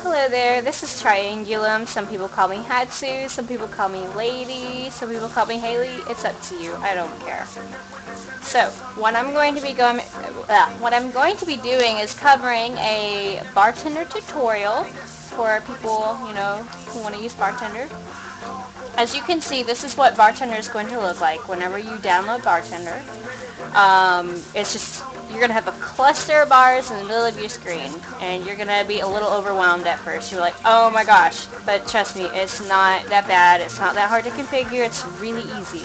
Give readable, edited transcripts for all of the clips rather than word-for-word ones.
Hello there, this is Triangulum. Some people call me Hatsu, some people call me Lady, some people call me Haley. It's up to you. I don't care. So, what I'm going to be doing is covering a bartender tutorial for people, who want to use Bartender. As you can see, this is what Bartender is going to look like whenever you download Bartender. It's just, you're going to have a cluster of bars in the middle of your screen, and you're going to be a little overwhelmed at first. You're like, oh my gosh, but trust me, it's not that bad. It's not that hard to configure. It's really easy.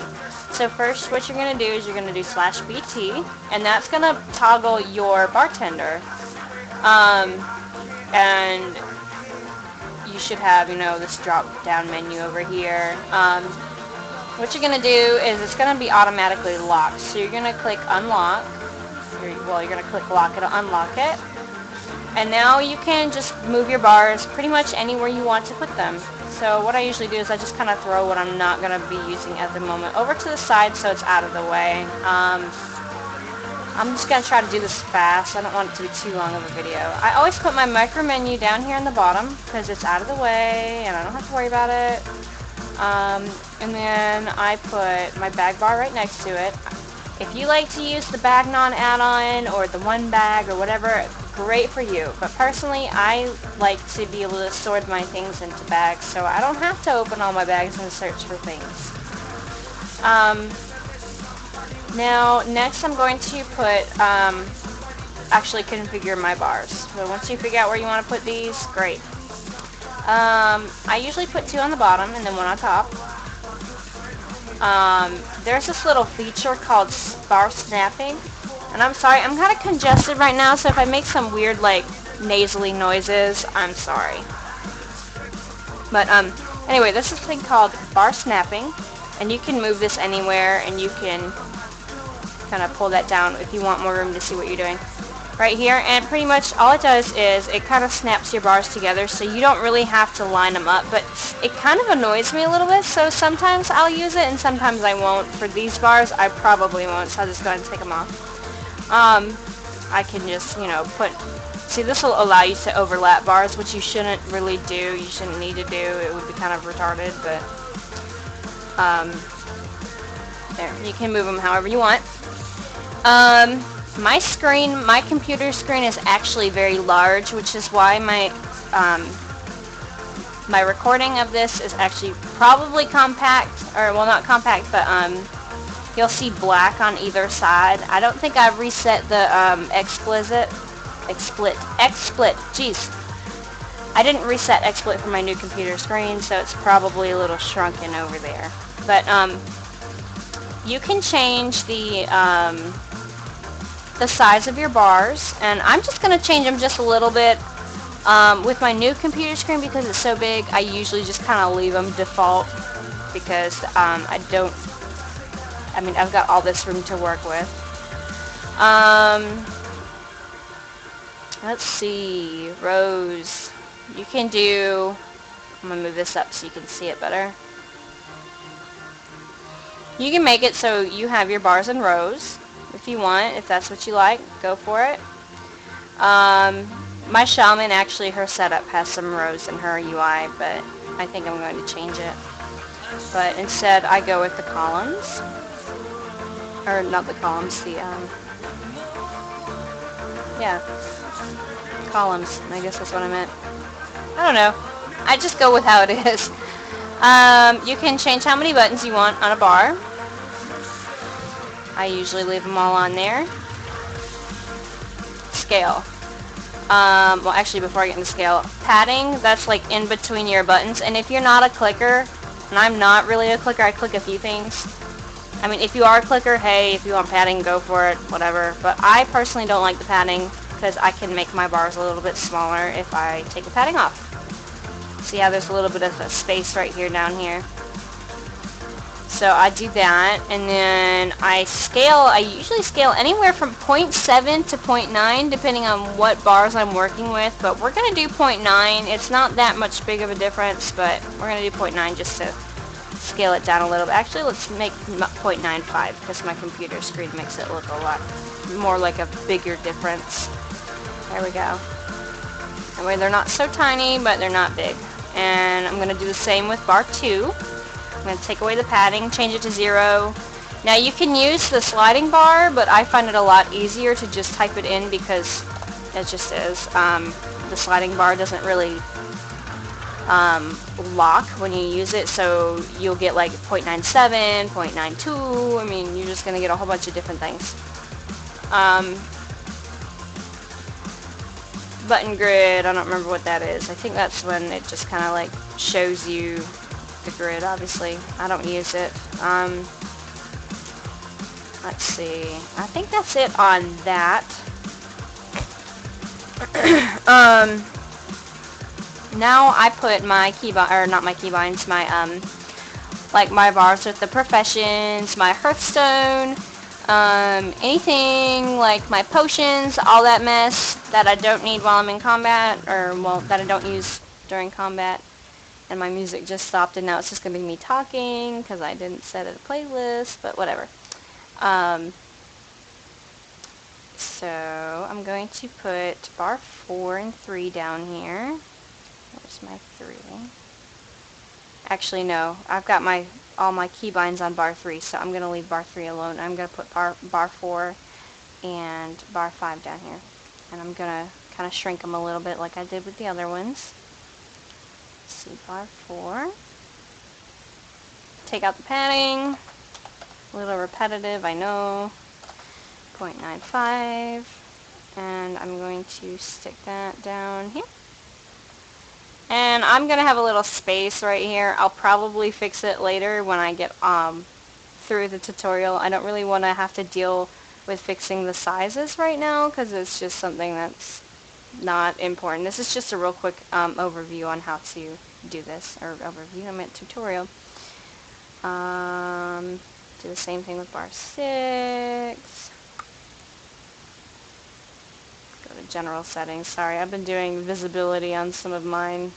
So first, what you're going to do is you're going to do /BT, and that's going to toggle your Bartender. And you should have, this drop-down menu over here. What you're going to do is it's going to be automatically locked. So you're going to click unlock. You're going to click lock it or unlock it. And now you can just move your bars pretty much anywhere you want to put them. So what I usually do is I just kind of throw what I'm not going to be using at the moment over to the side so it's out of the way. I'm just going to try to do this fast. I don't want it to be too long of a video. I always put my micro menu down here in the bottom because it's out of the way and I don't have to worry about it. And then I put my bag bar right next to it. If you like to use the Bagnon add-on or the one bag or whatever, great for you. But personally, I like to be able to sort my things into bags so I don't have to open all my bags and search for things. Now, next I'm going to put, actually configure my bars. So once you figure out where you want to put these, great. I usually put 2 on the bottom and then 1 on top. There's this little feature called bar snapping. And I'm sorry, I'm kind of congested right now, so if I make some weird, nasally noises, I'm sorry. But, anyway, this is a thing called bar snapping. And you can move this anywhere, and you can kind of pull that down if you want more room to see what you're doing. Right here, and pretty much all it does is it kind of snaps your bars together so you don't really have to line them up, but it kind of annoys me a little bit, so sometimes I'll use it and sometimes I won't. For these bars, I probably won't, so I'll just go ahead and take them off. I can just, see, this will allow you to overlap bars, which you shouldn't really do, you shouldn't need to do, it would be kind of retarded, but, there, you can move them however you want. My computer screen is actually very large, which is why my recording of this is actually probably compact, or well, not compact, but you'll see black on either side. I don't think I've reset the XSplit. Jeez, I didn't reset XSplit for my new computer screen, so it's probably a little shrunken over there. But you can change the size of your bars, and I'm just going to change them just a little bit. With my new computer screen, because it's so big, I usually just kind of leave them default, because I've got all this room to work with. Let's see, rows. You can do, I'm going to move this up so you can see it better. You can make it so you have your bars in rows. If you want, if that's what you like, go for it. My Shaman, actually, her setup has some rows in her UI, but I think I'm going to change it. But instead, I go with the columns. Or not the columns, the, yeah, columns. I guess that's what I meant. I don't know. I just go with how it is. You can change how many buttons you want on a bar. I usually leave them all on there. Scale. Well, actually, before I get into scale, padding, that's like in between your buttons. And if you're not a clicker, and I'm not really a clicker, I click a few things. I mean, if you are a clicker, hey, if you want padding, go for it, whatever. But I personally don't like the padding because I can make my bars a little bit smaller if I take the padding off. See how there's a little bit of a space right here down here. So I do that, and then I usually scale anywhere from 0.7 to 0.9 depending on what bars I'm working with, but we're going to do 0.9. It's not that much big of a difference, but we're going to do 0.9 just to scale it down a little bit. Actually, let's make 0.95 because my computer screen makes it look a lot more like a bigger difference. There we go. That way they're not so tiny, but they're not big. And I'm going to do the same with bar 2. I'm going to take away the padding, change it to 0. Now you can use the sliding bar, but I find it a lot easier to just type it in because it just is. The sliding bar doesn't really lock when you use it, so you'll get like 0.97, 0.92. I mean, you're just going to get a whole bunch of different things. Button grid, I don't remember what that is. I think that's when it just kind of like shows you the grid, obviously. I don't use it. Let's see. I think that's it on that. Now I put my keybind, or not my keybinds, my like my bars with the professions, my hearthstone, anything like my potions, all that mess that I don't need while I'm in combat, or well, that I don't use during combat. And my music just stopped, and now it's just gonna be me talking because I didn't set it a playlist, but whatever. So I'm going to put bar 4 and 3 down here. Where's my 3? Actually, no. I've got all my keybinds on bar 3, so I'm going to leave bar 3 alone. I'm going to put bar 4 and bar 5 down here. And I'm going to kind of shrink them a little bit like I did with the other ones. Let's see, bar 4. Take out the padding. A little repetitive, I know. 0.95. And I'm going to stick that down here. And I'm going to have a little space right here. I'll probably fix it later when I get through the tutorial. I don't really want to have to deal with fixing the sizes right now because it's just something that's not important. This is just a real quick overview on how to do this. Or overview, I meant tutorial. Do the same thing with bar 6. Go to general settings. Sorry, I've been doing visibility on some of mine.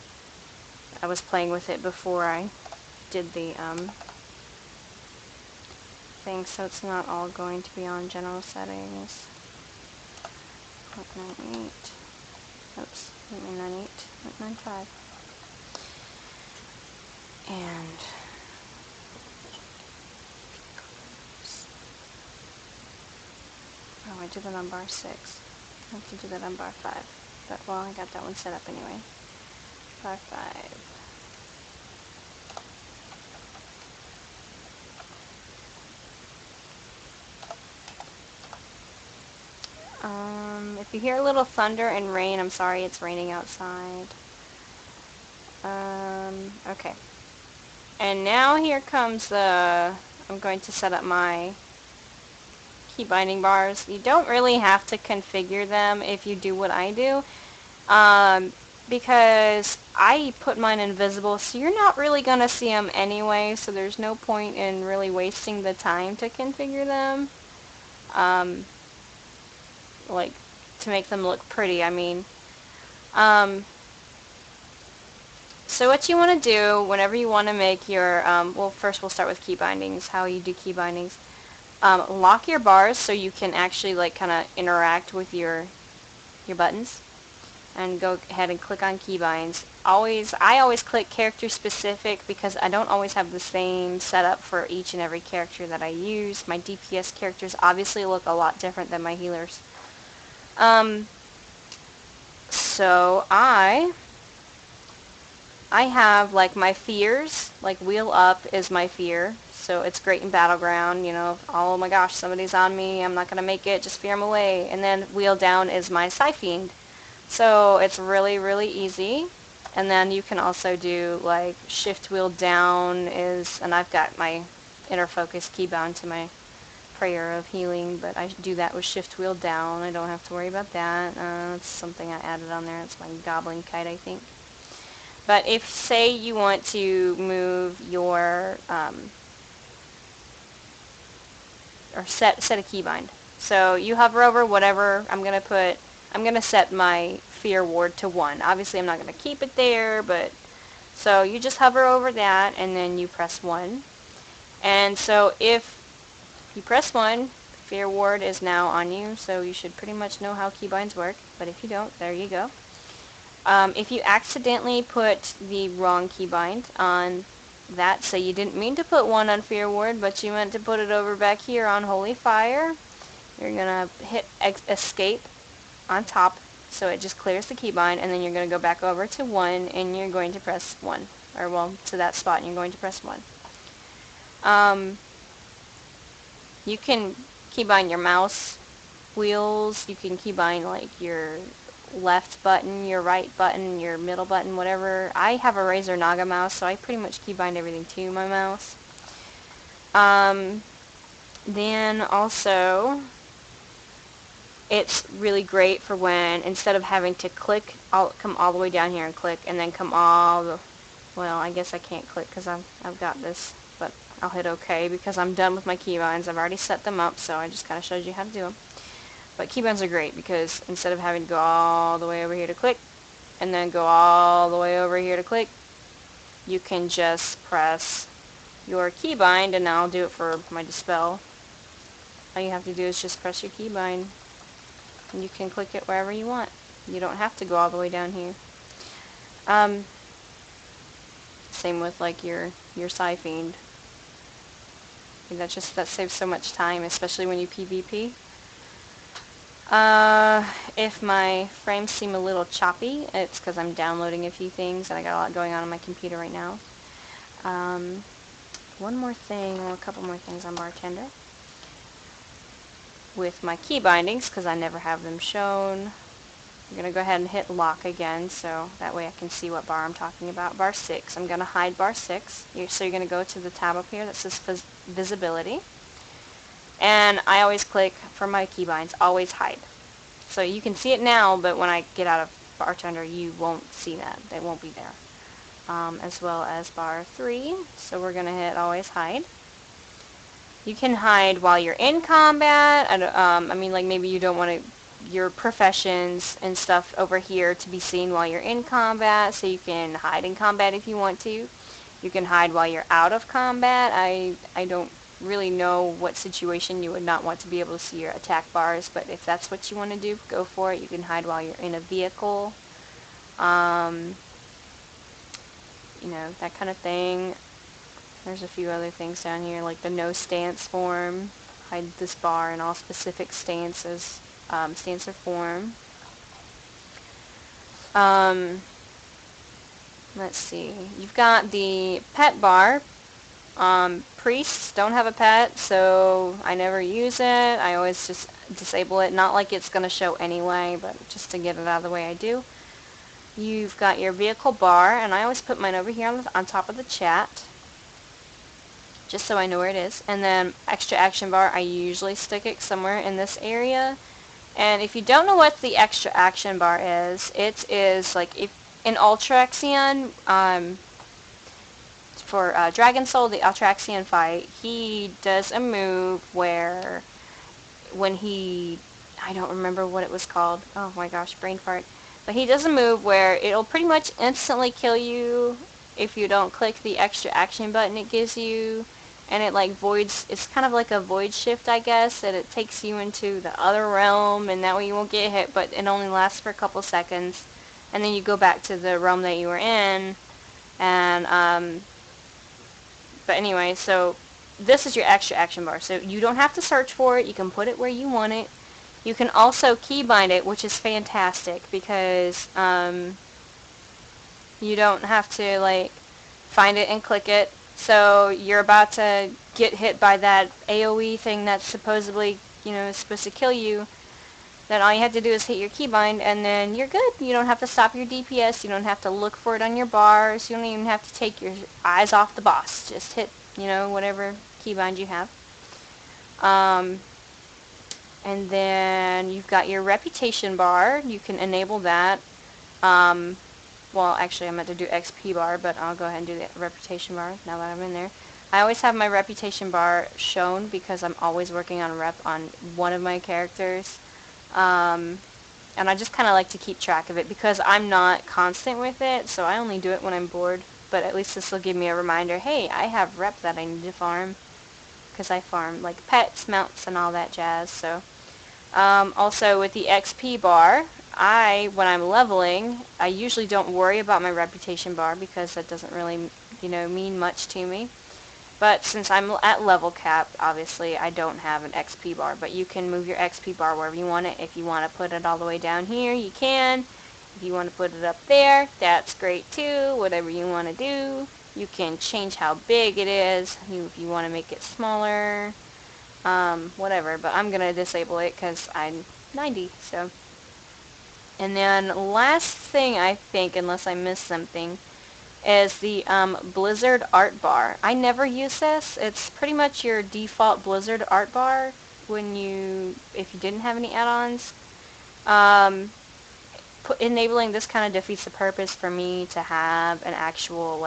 I was playing with it before I did the thing, so it's not all going to be on general settings. 0.98. Oops, 0.98, 0.95. And oh, I did that on bar 6. I have to do that on bar 5. But, well, I got that one set up anyway. Bar 5. If you hear a little thunder and rain, I'm sorry, it's raining outside. Okay. And now here comes I'm going to set up my key binding bars. You don't really have to configure them if you do what I do, because I put mine invisible, so you're not really going to see them anyway, so there's no point in really wasting the time to configure them, like, to make them look pretty, I mean. So what you want to do whenever you want to make your, well, first we'll start with key bindings, how you do key bindings. Lock your bars so you can actually like kind of interact with your buttons, and go ahead and click on keybinds. I always click character specific because I don't always have the same setup for each and every character that I use. My DPS characters obviously look a lot different than my healers. So I have like my fears, like wheel up is my fear. So it's great in Battleground, you know, oh my gosh, somebody's on me, I'm not going to make it, just fear them away. And then wheel down is my Psyfiend. So it's really, really easy. And then you can also do like shift wheel down and I've got my inner focus key bound to my prayer of healing, but I do that with shift wheel down. I don't have to worry about that. It's something I added on there. It's my goblin kite, I think. But if, say, you want to move your or set a keybind. So you hover over whatever. I'm gonna set my fear ward to 1. Obviously I'm not gonna keep it there, but so you just hover over that and then you press 1. And so if you press 1, fear ward is now on you, so you should pretty much know how keybinds work, but if you don't, there you go. If you accidentally put the wrong keybind on that, so you didn't mean to put one on Fear Ward, but you meant to put it over back here on Holy Fire, you're going to hit escape on top, so it just clears the keybind, and then you're going to go back over to 1, and you're going to press 1. Or, well, to that spot, and you're going to press 1. You can keybind your mouse wheels, you can keybind, like, your left button, your right button, your middle button, whatever. I have a Razer Naga mouse, so I pretty much keybind everything to my mouse. Then also, it's really great for when, instead of having to click, I'll come all the way down here and click, and then come all the, well, I guess I can't click because I've got this, but I'll hit OK because I'm done with my keybinds. I've already set them up, so I just kind of showed you how to do them. But keybinds are great because instead of having to go all the way over here to click, and then go all the way over here to click, you can just press your keybind, and now I'll do it for my dispel. All you have to do is just press your keybind, and you can click it wherever you want. You don't have to go all the way down here. Same with like your Psyfiend. That saves so much time, especially when you PvP. If my frames seem a little choppy, it's because I'm downloading a few things and I got a lot going on my computer right now. One more thing, or a couple more things on Bartender. With my key bindings, because I never have them shown, I'm going to go ahead and hit lock again, so that way I can see what bar I'm talking about. Bar 6. I'm going to hide bar 6. So you're going to go to the tab up here that says visibility. And I always click for my keybinds, always hide. So you can see it now, but when I get out of Bartender, you won't see that. They won't be there. As well as bar 3. So we're going to hit always hide. You can hide while you're in combat. I mean, like maybe you don't want your professions and stuff over here to be seen while you're in combat, so you can hide in combat if you want to. You can hide while you're out of combat. I don't really know what situation you would not want to be able to see your attack bars, but if that's what you want to do, go for it. You can hide while you're in a vehicle. You know, that kind of thing. There's a few other things down here, like the no stance form. Hide this bar in all specific stances, stance or form. Let's see. You've got the pet bar. Priests don't have a pet, so I never use it. I always just disable it. Not like it's going to show anyway, but just to get it out of the way I do. You've got your vehicle bar, and I always put mine over here on top of the chat, just so I know where it is. And then extra action bar, I usually stick it somewhere in this area. And if you don't know what the extra action bar is, it is like if in Ultraxion, for Dragon Soul, the Ultraxion fight, he does a move where when he, I don't remember what it was called. Oh my gosh, brain fart. But he does a move where it'll pretty much instantly kill you if you don't click the extra action button it gives you. And it like voids, it's kind of like a void shift, I guess, that it takes you into the other realm, and that way you won't get hit, but it only lasts for a couple seconds. And then you go back to the realm that you were in. And, but anyway, so this is your extra action bar. So you don't have to search for it. You can put it where you want it. You can also keybind it, which is fantastic because you don't have to like find it and click it. So you're about to get hit by that AoE thing that's supposedly, you know, is supposed to kill you. Then all you have to do is hit your keybind, and then you're good. You don't have to stop your DPS. You don't have to look for it on your bars. You don't even have to take your eyes off the boss. Just hit, you know, whatever keybind you have. And then you've got your reputation bar. You can enable that. Well, actually, I meant to do XP bar, but I'll go ahead and do the reputation bar now that I'm in there. I always have my reputation bar shown because I'm always working on rep on one of my characters. And I just kind of like to keep track of it because I'm not constant with it, so I only do it when I'm bored. But at least this will give me a reminder, hey, I have rep that I need to farm, because I farm like pets, mounts, and all that jazz. So also with the XP bar, when I'm leveling, I usually don't worry about my reputation bar because that doesn't really, mean much to me. But since I'm at level cap, obviously I don't have an XP bar, but you can move your XP bar wherever you want it. If you want to put it all the way down here, you can. If you want to put it up there, that's great too. Whatever you want to do. You can change how big it is, if you want to make it smaller, whatever. But I'm going to disable it because I'm 90, so. And then last thing I think, unless I missed something, is the Blizzard art bar. I never use this. It's pretty much your default Blizzard art bar if you didn't have any add-ons. Enabling this kind of defeats the purpose for me to have an actual,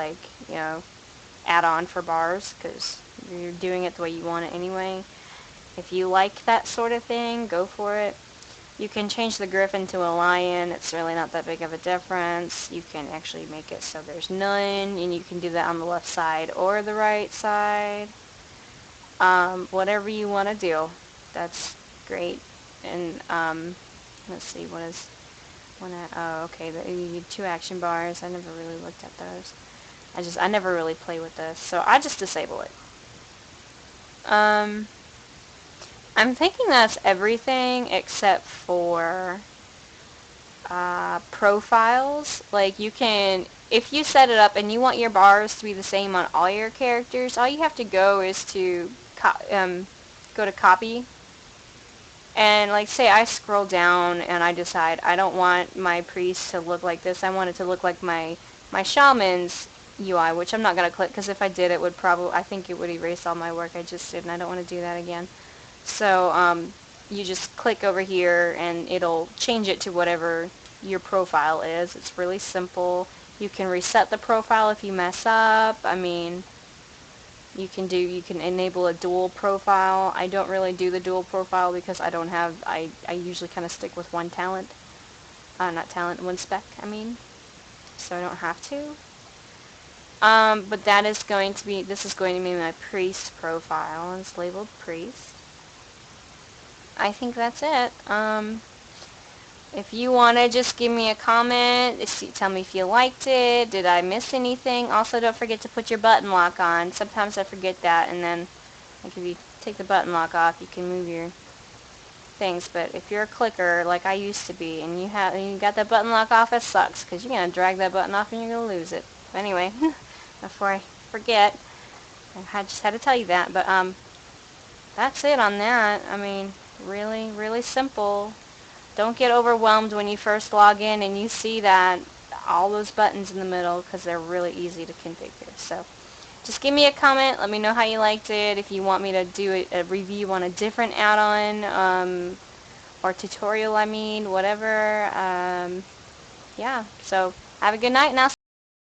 add-on for bars, because you're doing it the way you want it anyway. If you like that sort of thing, go for it. You can change the griffin to a lion. It's really not that big of a difference. You can actually make it so there's none, and you can do that on the left side or the right side. Whatever you want to do, that's great. And let's see, okay, you need 2 action bars. I never really looked at those. I never really play with this, so I just disable it. I'm thinking that's everything except for profiles. Like, you can, if you set it up and you want your bars to be the same on all your characters, all you have to go is to go to copy. And like, say I scroll down and I decide I don't want my priest to look like this. I want it to look like my shaman's UI, which I'm not going to click, because if I did, I think it would erase all my work I just did, and I don't want to do that again. So you just click over here and it'll change it to whatever your profile is. It's really simple. You can reset the profile if you mess up. I mean, you can enable a dual profile. I don't really do the dual profile because I usually kind of stick with one talent. One spec, I mean. So I don't have to. But this is going to be my priest profile. It's labeled priest. I think that's it. If you want to just give me a comment, tell me if you liked it, did I miss anything. Also, don't forget to put your button lock on. Sometimes I forget that, and then if you take the button lock off, you can move your things. But if you're a clicker like I used to be, and you got that button lock off, it sucks, because you're going to drag that button off and you're going to lose it. But anyway, before I forget, I just had to tell you that. But that's it on that. I mean, really, really simple. Don't get overwhelmed when you first log in and you see that all those buttons in the middle, because they're really easy to configure. So just give me a comment. Let me know how you liked it. If you want me to do a review on a different add-on or tutorial, whatever. Yeah. So have a good night, and I'll see you.